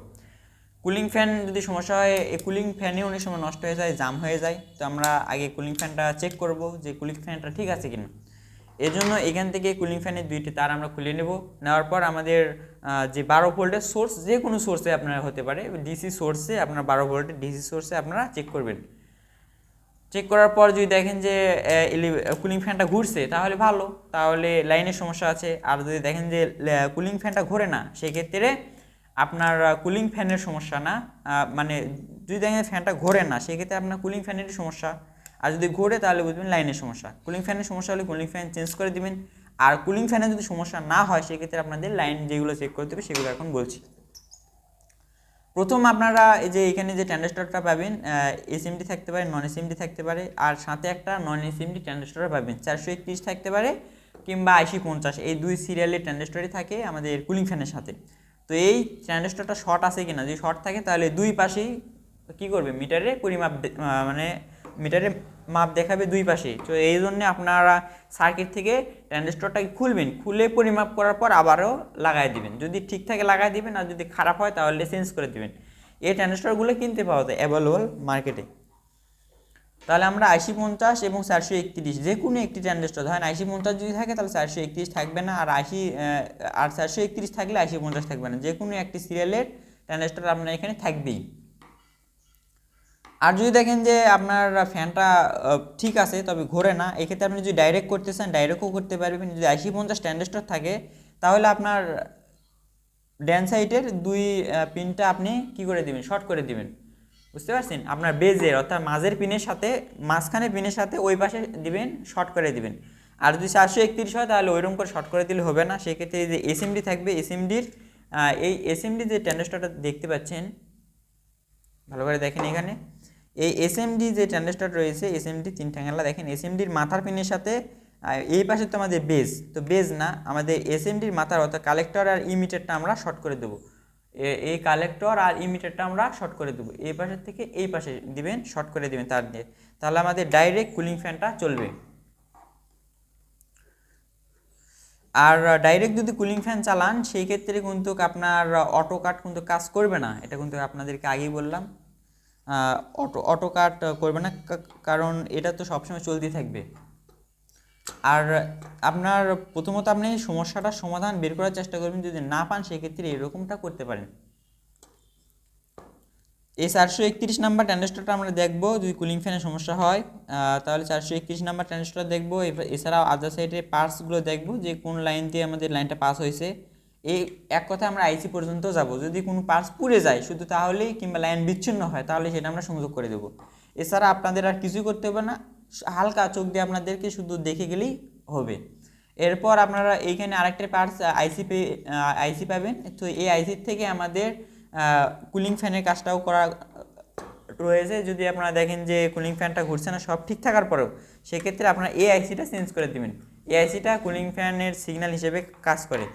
কুলিং ফ্যান যদি সমস্যা হয়, এই কুলিং ফ্যানে অনেক সময় নষ্ট হয়ে যায়, জাম হয়ে যায়। তো আমরা আগে কুলিং ফ্যানটা চেক করব যে কুলিং ফ্যানটা ঠিক আছে কিনা। এর জন্য এখান থেকে কুলিং ফ্যানের দুইটি তার আমরা খুলে নেব। নেওয়ার পর আমাদের যে 12 ভোল্টের সোর্স, যে কোনো সোর্সে আপনার হতে পারে, ডিসি সোর্সে আপনার 12 ভোল্টের ডিসি সোর্সে আপনারা চেক করবেন। চেক করার পর যদি দেখেন যে কুলিং ফ্যানটা ঘুরছে তাহলে ভালো, তাহলে লাইনের সমস্যা আছে। আর যদি দেখেন যে কুলিং ফ্যানটা ঘোরে না, সেক্ষেত্রে আপনার কুলিং ফ্যানের সমস্যা না, মানে যদি দেখেন ফ্যানটা ঘোরে না সেক্ষেত্রে আপনার কুলিং ফ্যানেরই সমস্যা। আর যদি ঘোরে তাহলে বুঝবেন লাইনের সমস্যা। কুলিং ফ্যানের সমস্যা হলে কুলিং ফ্যান চেঞ্জ করে দিবেন। আর কুলিং ফ্যানে যদি সমস্যা না হয় সেক্ষেত্রে আপনাদের লাইন যেগুলো চেক করতে হবে সেগুলো এখন বলছি। প্রথম আপনারা এই যে এখানে যে ট্রানজিস্টরটা পাবেন, এসএমডি থাকতে পারে, নন এসএমডি থাকতে পারে, আর সাথে একটা নন এসএমডি ট্রানজিস্টর পাবেন। 431 থাকতে পারে কিংবা 8050, এই দুই সিরিয়ালের ট্রানজিস্টরই থাকে আমাদের কুলিং ফ্যানের সাথে। তো এই ট্রানজিস্টরটা শর্ট আছে কিনা, যদি শর্ট থাকে তাহলে দুই পাশেই কী করবে, মিটারে পরিমাপ মানে মিটারে মাপ দেখাবে দুই পাশেই। তো এই জন্য আপনারা সার্কিট থেকে ট্রানজিস্টরটাকে খুলবেন, খুলে পরিমাপ করার পর আবারও লাগাই দিবেন। যদি ঠিক থাকে লাগাই দিবেন, আর যদি খারাপ হয় তাহলে চেঞ্জ করে দিবেন। এই ট্রানজিস্টরগুলো কিনতে পাওয়া যায় অ্যাভেলেবল মার্কেটে। তাহলে আমরা 8050 এবং 431 যে কোনো একটি ট্রানজিস্টর, ধরেন 8050 যদি থাকে তাহলে 431 থাকবে না, আর 431 থাকলে 8050 থাকবে না, যে কোনো একটি সিরিয়ালের ট্রানজিস্টর আপনার এখানে থাকবেই। আর যদি দেখেন যে আপনার ফ্যানটা ঠিক আছে তবে ঘোরে না, এক্ষেত্রে আপনি যদি ডাইরেক্ট করতে চান ডাইরেক্টও করতে পারবেন। যদি 8050 ট্রানজিস্টর থাকে তাহলে আপনার ড্যান সাইডের দুই পিনটা আপনি কি করে দিবেন, শর্ট করে দিবেন, বুঝতে পারছেন। আপনার বেজের অর্থাৎ মাঝের পিনের সাথে, মাঝখানে পিনের সাথে ওই পাশে দিবেন, শর্ট করে দিবেন। আর যদি 431 হয় তাহলে ওইরকম করে শর্ট করে দিলে হবে না, সেক্ষেত্রে যে এসএমডি থাকবে, এসএমডির এই এসএমডি যে ট্রানজিস্টরটা দেখতে পাচ্ছেন, ভালো করে দেখেন এখানে এই এসএমডি যে ট্রানজিস্টর রয়েছে, এসএমডি 3 ঠ্যাঙ্গালা দেখেন, এসএমডির মাথার পিনের সাথে এই পাশে তো আমাদের বেজ, তো বেজ না, আমাদের এসএমডির মাথার অর্থাৎ কালেক্টর আর ইমিটারটা আমরা শর্ট করে দেবো। এই কালেক্টর আর ইমিটারটা আমরা শর্ট করে দেবো, এই পাশের থেকে এই পাশে দিবেন, শর্ট করে দিবেন তার দিয়ে, তাহলে আমাদের ডাইরেক্ট কুলিং ফ্যানটা চলবে। আর ডাইরেক্ট যদি কুলিং ফ্যান চালান সেই ক্ষেত্রে কিন্তু আপনার অটো কাট কিন্তু কাজ করবে না, এটা কিন্তু আপনাদেরকে আগেই বললাম। অটো কাট করবে না, কারণ এটা তো সবসময় চলতেই থাকবে। আর আপনার প্রথমত আপনি সমস্যাটার সমাধান বের করার চেষ্টা করবেন, যদি না পান সেক্ষেত্রে এরকমটা করতে পারেন। এই 431 নাম্বার ট্রানজিস্টরটা আমরা দেখবো, যদি কুলিং ফ্যানের সমস্যা হয় তাহলে 431 নাম্বার ট্রানজিস্টর দেখবো। এছাড়াও আদার সাইডের পার্টসগুলো দেখবো যে কোন লাইন দিয়ে আমাদের লাইনটা পাস হয়েছে, এই এক কথা আমরা আইসি পর্যন্ত যাব। যদি কোনো পার্টস পুড়ে যায় শুধু তাহলেই, কিংবা লাইন বিচ্ছিন্ন হয় তাহলে সেটা আমরা সংযোগ করে দেবো। এছাড়া আপনাদের আর কিছুই করতে হবে না, হালকা চোখ দিয়ে আপনাদেরকে শুধু দেখে গেলেই হবে। এরপর আপনারা এইখানে আরেকটা পার্টস আইসি পাবেন। তো এই আইসির থেকে আমাদের কুলিং ফ্যানের কাজটাও করা রয়েছে। যদি আপনারা দেখেন যে কুলিং ফ্যানটা ঘুরছে না সব ঠিক থাকার পরেও, সেক্ষেত্রে আপনারা এই আইসিটা চেঞ্জ করে দেবেন। এই আইসিটা কুলিং ফ্যানের সিগন্যাল হিসেবে কাজ করে।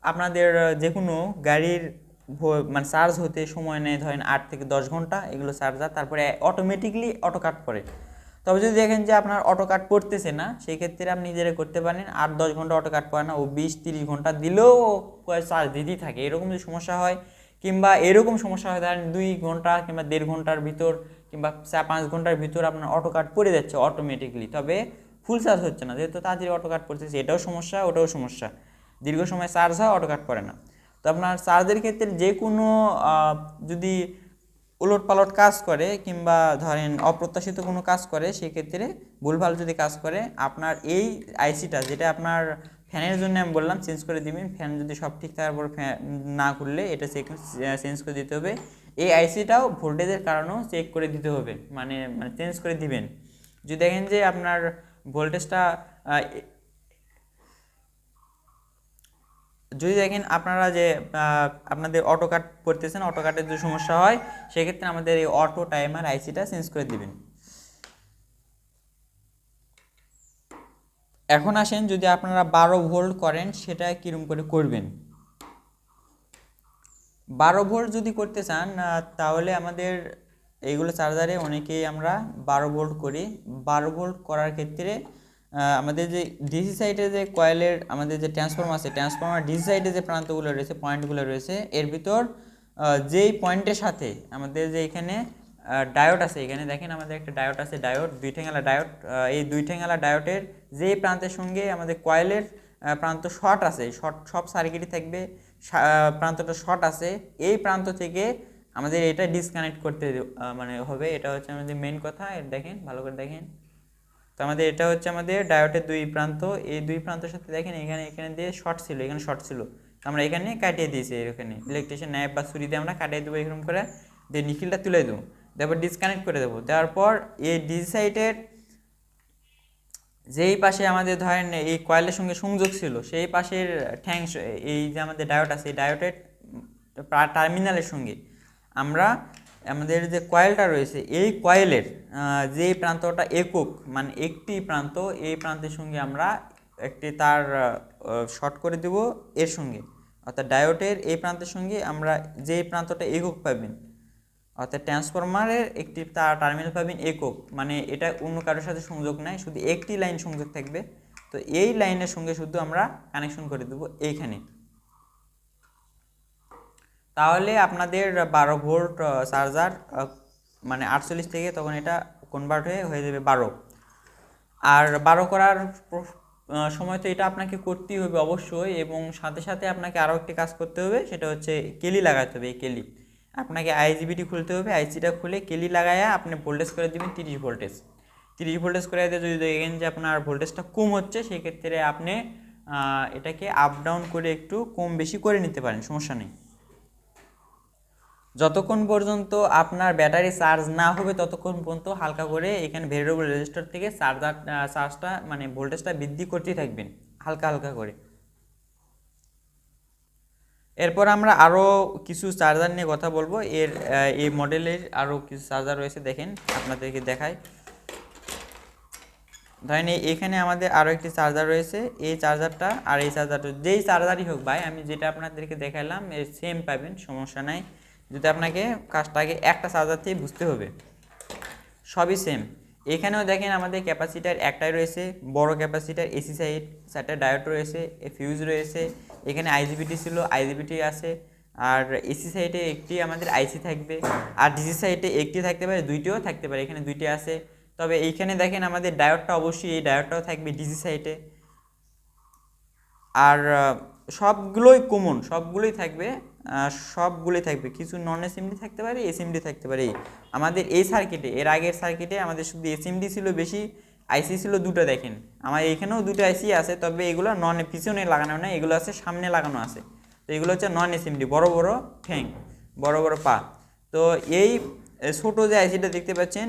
আপনাদের যে কোনো গাড়ির মানে চার্জ হতে সময় নেয় ধরেন 8 থেকে 10 ঘন্টা এগুলো চার্জার, তারপরে অটোমেটিকলি অটো কাট করে। তবে যদি দেখেন যে আপনার অটো কাট পড়তেছে না, সেই ক্ষেত্রে আপনি নিজেরা করতে পারেন 8-10 ঘন্টা অটো কাট পড়ে না, ও 20-30 ঘন্টা দিলেও চার্জ দিতেই থাকে। এরকম যদি সমস্যা হয়, কিংবা এরকম সমস্যা হয় ধরেন 2 ঘন্টা কিংবা 1.5 ঘন্টার ভিতর কিংবা 4-5 ঘন্টার ভিতর আপনার অটো কাট পড়ে যাচ্ছে অটোমেটিকলি, তবে ফুল চার্জ হচ্ছে না, যেহেতু তাড়াতাড়ি অটো কাট পড়তেছে, এটাও সমস্যা ওটাও সমস্যা, দীর্ঘ সময় চার্জ হয় অটো কাট করে না। তো আপনার চার্জের ক্ষেত্রে যে কোনো যদি উলটপালট কাজ করে কিংবা ধরেন অপ্রত্যাশিত কোনো কাজ করে, সেক্ষেত্রে ভুলভাল যদি কাজ করে, আপনার এই আইসিটা যেটা আপনার ফ্যানের জন্য আমি বললাম চেঞ্জ করে দিবেন। ফ্যান যদি সব ঠিক থাকার পর ফ্যান না খুললে এটা চেঞ্জ করে দিতে হবে। এই আইসিটাও ভোল্টেজের কারণেও চেক করে দিতে হবে, মানে চেঞ্জ করে দিবেন। যদি দেখেন যে আপনার ভোল্টেজটা যদি দেখেন আপনারা যে আপনাদের অটো কাট করতেছেন, অটো কাটের যদি সমস্যা হয়, সেক্ষেত্রে আমাদের এই অটো টাইমার আইসিটা চেঞ্জ করে দিবেন। এখন আসেন, যদি আপনারা 12 ভোল্ট করেন সেটা কীরকম করে করবেন। 12 ভোল্ট যদি করতে চান তাহলে আমাদের এইগুলো চার্জারে অনেকেই আমরা 12 ভোল্ট করি। 12 ভোল্ট করার ক্ষেত্রে আমাদের যে ডিসি সাইডে যে কয়েলের আমাদের যে ট্রান্সফর্মার আছে, ট্রান্সফর্মার ডিসি সাইডে যে প্রান্তগুলো রয়েছে, পয়েন্টগুলো রয়েছে, এর ভিতর যেই পয়েন্টের সাথে আমাদের যে এখানে ডায়োড আছে, এখানে দেখেন আমাদের একটা ডায়োড আছে, ডায়োড দুই ঠ্যাঙালা ডায়োড। এই দুই ঠ্যাঙালা ডায়োডের যেই প্রান্তের সঙ্গে আমাদের কয়েলের প্রান্ত শর্ট আছে, সব সার্কিটই থাকবে প্রান্তটা শর্ট আছে, এই প্রান্ত থেকে আমাদের এটা ডিসকানেক্ট করতে মানে হবে। এটা হচ্ছে আমাদের মেন কথা। দেখেন ভালো করে দেখেন, তো আমাদের এটা হচ্ছে আমাদের ডায়োডের দুই প্রান্ত। এই দুই প্রান্তের সাথে দেখেন এখানে দিয়ে শর্ট ছিল, এখানে শর্ট ছিল, তো আমরা এখানে কাটিয়ে দিয়েছি। এখানে ইলেকট্রিশিয়ান ন্যাপ বা ছুরি দিয়ে আমরা কাটিয়ে দেবো এরকম করে, দিয়ে নিখিলটা তুলে দেবো, তারপর ডিসকানেক্ট করে দেবো। দেওয়ার পর এই ডিসি সাইডের যেই পাশে আমাদের ধরেন এই কয়েলের সঙ্গে সংযোগ ছিল, সেই পাশের এই যে আমাদের ডায়োড আছে, এই ডায়োডের টার্মিনালের সঙ্গে আমরা আমাদের যে কয়েলটা রয়েছে, এই কয়েলের যে প্রান্তটা একক মানে একটি প্রান্ত, এই প্রান্তের সঙ্গে আমরা একটি তার শর্ট করে দেব এর সঙ্গে, অর্থাৎ ডায়োডের এই প্রান্তের সঙ্গে আমরা যে প্রান্তটা একক পাবেন, অর্থাৎ ট্রান্সফরমারের একটি তার টার্মিনাল পাবেন একক, মানে এটা অন্য কারোর সাথে সংযোগ নাই, শুধু একটি লাইন সংযোগ থাকবে। তো এই লাইনের সঙ্গে শুধু আমরা কানেকশন করে দেবো এইখানে। তাহলে আপনাদের 12 ভোল্ট চার্জার মানে 48 থেকে তখন এটা কনভার্ট হয়ে যাবে 12। আর 12 করার সময় তো এটা আপনাকে করতেই হবে অবশ্যই, এবং সাথে সাথে আপনাকে আরও একটি কাজ করতে হবে, সেটা হচ্ছে কেলি লাগাতে হবে। এই কেলি আপনাকে আইজিবিটি খুলতে হবে, আইসিটা খুলে কেলি লাগায়া আপনি ভোল্টেজ করে দেবেন 30 ভোল্টেজ। 30 ভোল্টেজ করে দিয়ে যদি দেখেন যে আপনার ভোল্টেজটা কম হচ্ছে, সেক্ষেত্রে আপনি এটাকে আপ ডাউন করে একটু কম বেশি করে নিতে পারেন, সমস্যা নেই। যতক্ষণ পর্যন্ত আপনার ব্যাটারি চার্জ না হবে ততক্ষণ পর্যন্ত হালকা করে এখানে ভেরিয়েবল রেজিস্টার থেকে চার্জটা মানে ভোল্টেজটা বৃদ্ধি করতেই থাকবেন হালকা হালকা করে। এরপর আমরা আরও কিছু চার্জার নিয়ে কথা বলবো। এই মডেলের আরও কিছু চার্জার রয়েছে, দেখেন আপনাদেরকে দেখায়। ধরেন এখানে আমাদের আরও একটি চার্জার রয়েছে, এই চার্জারটা আর এই চার্জারটা যেই চার্জারই হোক ভাই, আমি যেটা আপনাদেরকে দেখালাম এর সেম পাবেন, সমস্যা নাই। যদি আপনাকে কাজটাকে একটা চার্জার থেকে বুঝতে হবে, সবই সেম। এখানেও দেখেন আমাদের ক্যাপাসিটার একটাই রয়েছে, বড় ক্যাপাসিটার, এসি সাইড 4টা ডায়োড রয়েছে, ফিউজ রয়েছে, এখানে আইজিবিটি ছিল, আইজিবিটি আছে, আর এসি সাইডে একটি আমাদের আইসি থাকবে, আর ডিসি সাইডে একটি থাকতে পারে, দুইটিও থাকতে পারে, এখানে দুইটি আছে। তবে এইখানে দেখেন আমাদের ডায়োডটা অবশ্যই, এই ডায়োডটাও থাকবে ডিসি সাইডে। আর সবগুলোই কমন, সবগুলোই থাকবে, কিছু নন এসএমডি থাকতে পারে, এসএমডি থাকতে পারে। আমাদের এই সার্কিটে, এর আগের সার্কিটে আমাদের শুধু এসএমডি ছিল বেশি, আইসি ছিল দুটো, দেখেন আমার এখানেও দুটো আইসি আছে, তবে এগুলো নন পিছনে লাগানো না, এগুলো আছে সামনে লাগানো আছে। তো এগুলো হচ্ছে নন এসএমডি, বড় বড় ঠ্যাং, বড় বড় পা। তো এই ছোটো যে আইসিটা দেখতে পাচ্ছেন,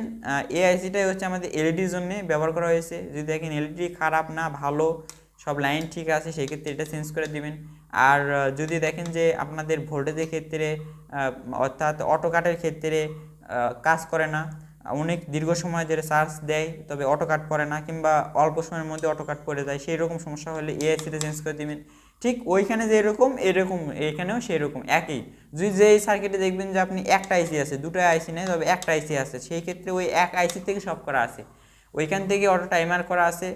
এই আইসিটাই হচ্ছে আমাদের এলইডির জন্য ব্যবহার করা হয়েছে। যদি দেখেন এলইডি খারাপ না ভালো, সব লাইন ঠিক আছে, সেক্ষেত্রে এটা চেঞ্জ করে দিবেন। আর যদি দেখেন যে আপনাদের ভোল্টেজের ক্ষেত্রে অর্থাৎ অটো কাটের ক্ষেত্রে কাজ করে না, অনেক দীর্ঘ সময় ধরে চার্জ দেয় তবে অটো কাট পড়ে না, কিংবা অল্প সময়ের মধ্যে অটো কাট পড়ে যায়, সেই রকম সমস্যা হলে এআইসিটা চেঞ্জ করে দিবেন। ঠিক ওইখানে যেরকম এরকম এখানেও সেই রকম একই। যদি যেই সার্কিটে দেখবেন যে আপনি একটা আইসি আছে, দুটো আইসি নেই তবে একটা আইসি আছে, সেই ক্ষেত্রে ওই এক আইসি থেকে সব করা আছে। ওইখান থেকে অটো টাইমার করা আছে,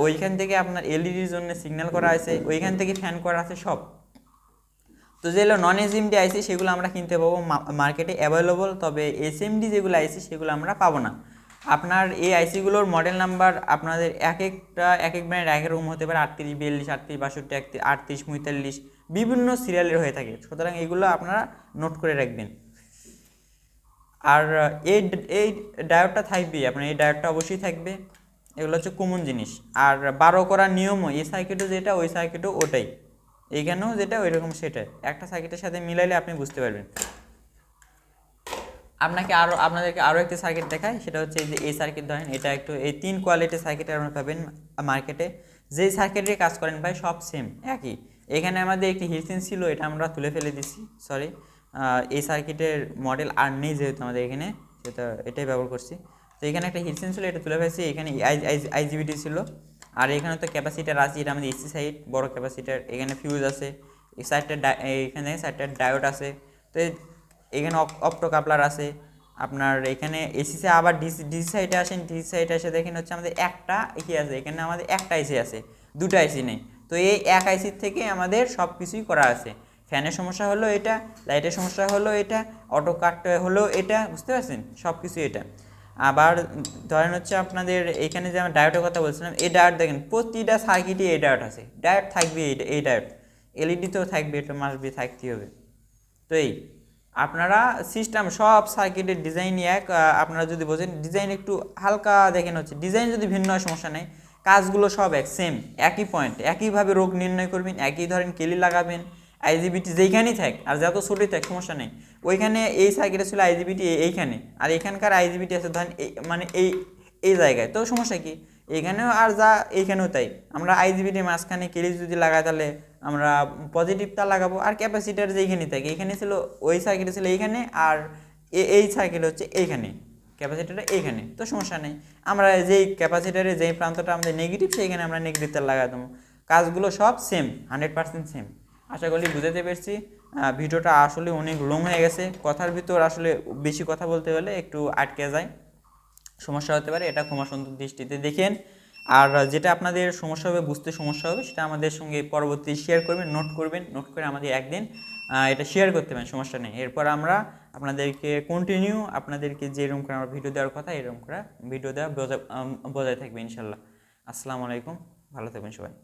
ওইখান থেকে আপনার এলইডির জন্য সিগন্যাল করা আছে, ওইখান থেকে ফ্যান করা আছে সব। তো যেগুলো নন এসএমডি আইসি সেগুলো আমরা কিনতে পাবো মার্কেটে অ্যাভেলেবল, তবে এসএমডি যেগুলো আইসি সেগুলো আমরা পাবো না। আপনার এই আইসিগুলোর মডেল নাম্বার আপনাদের এক এক ব্র্যান্ড এক রকম হতে পারে, 3842, 3862, 3845 বিভিন্ন সিরিয়ালের হয়ে থাকে, সুতরাং এগুলো আপনারা নোট করে রাখবেন। আর এই এই ডায়োডটা থাকবেই, আপনার এই ডায়োডটা অবশ্যই থাকবে, এগুলো হচ্ছে কমন জিনিস। আর 12 করার নিয়মও এই সার্কিটও যেটা ওই সার্কিটও ওটাই, এইখানেও যেটা ওই রকম সেটাই, একটা সার্কিটের সাথে মিলাইলে আপনি বুঝতে পারবেন। আপনাদেরকে আরও একটি সার্কিট দেখায়, সেটা হচ্ছে যে এই সার্কিট ধরেন, এটা একটু এই 3 কোয়ালিটির সার্কিট আপনারা পাবেন মার্কেটে। যেই সার্কিটের কাজ করেন ভাই সব সেম একই। এখানে আমাদের একটি হিটসিন ছিল, এটা আমরা তুলে ফেলে দিছি, সরি। এই সার্কিটের মডেল আর নেই যেহেতু আমাদের এখানে, সেটা এটাই ব্যবহার করছি। তো এখানে একটা হিটসিন ছিল, এটা তুলে ফেলেছি। এখানে আইজিবিটি ছিল, আর এখানে তো ক্যাপাসিটার আছে, এটা আমাদের এসি সাইড বড় ক্যাপাসিটার। এখানে ফিউজ আছে, এই সাইডটা এখানে সাইডটা ডায়োড আছে। তো এখানে অপটো কাপলার আছে আপনার। এখানে এসিসে আবার ডিসি সাইডে আসেন, ডিসি সাইডে এসে দেখেন হচ্ছে আমাদের একটা কি আছে, এখানে আমাদের একটা আইসি আছে, দুটো আইসি নেই। তো এই এক আইসির থেকে আমাদের সব কিছুই করা আছে। ফ্যানের সমস্যা হলো এটা, লাইটের সমস্যা হলো এটা, অটো কাট হলো এটা, বুঝতে পারছেন, সব কিছু এটা। আবার ধরেন হচ্ছে আপনাদের এখানে যে আমি ডায়োডের কথা বলছিলাম, এই ডায়োড দেখেন প্রতিটা সার্কিটে এই ডায়োড আছে, ডায়োড থাকবে, এই ডায়োড এলইডিতেও থাকবে, এটা মাস্ট থাকতেই হবে। তো এই আপনারা সিস্টেম সব সার্কিটের ডিজাইন এক, আপনারা যদি বোঝেন ডিজাইন একটু হালকা দেখেন হচ্ছে, ডিজাইন যদি ভিন্ন হয় সমস্যা নেই, কাজগুলো সব এক সেম, একই পয়েন্ট, একইভাবে রোগ নির্ণয় করবেন, একই ধরেন কেলি লাগাবেন, আইজিবিটি যেইখানেই থাক আর যত ছোটোই থাক সমস্যা নেই। ওইখানে এই সার্কিটে ছিল আইজিবিটি এইখানে, আর এখানকার আইজিবিটি আছে ধরেন মানে এই জায়গায়, তো সমস্যা কি এখানেও আর যা এইখানেও তাই। আমরা আইজিবিটির মাঝখানে কেলি যদি লাগাই তাহলে আমরা পজিটিভটা লাগাবো, আর ক্যাপাসিটার যেইখানে থাকে, এখানে ছিল ওই সার্কিটে ছিল এইখানে, আর এই সার্কিট হচ্ছে এইখানে, ক্যাপাসিটারটা এইখানে, তো সমস্যা নেই। আমরা যেই ক্যাপাসিটারের যেই প্রান্তটা আমাদের নেগেটিভ সেইখানে আমরা নেগেটিভটা লাগাই দেবো, কাজগুলো সব সেম, 100% সেম। আশা করি বুঝাতে পেরেছি। ভিডিওটা আসলে অনেক লং হয়ে গেছে, কথার ভিতর আসলে বেশি কথা বলতে হলে একটু আটকে যায়, সমস্যা হতে পারে, এটা ক্ষমা সুন্দর দৃষ্টিতে দেখেন। আর যেটা আপনাদের সমস্যা হবে, বুঝতে সমস্যা হবে, সেটা আমাদের সঙ্গে পরবর্তী শেয়ার করবেন, নোট করবেন, নোট করে আমাদের একদিন এটা শেয়ার করতে পারেন, সমস্যা নেই। এরপর আমরা আপনাদেরকে কন্টিনিউ আপনাদেরকে যেরকম করে আমরা ভিডিও দেওয়ার কথা এরকম করে ভিডিও দেওয়া বজায় থাকবে ইনশাল্লাহ। আসসালামু আলাইকুম, ভালো থাকবেন সবাই।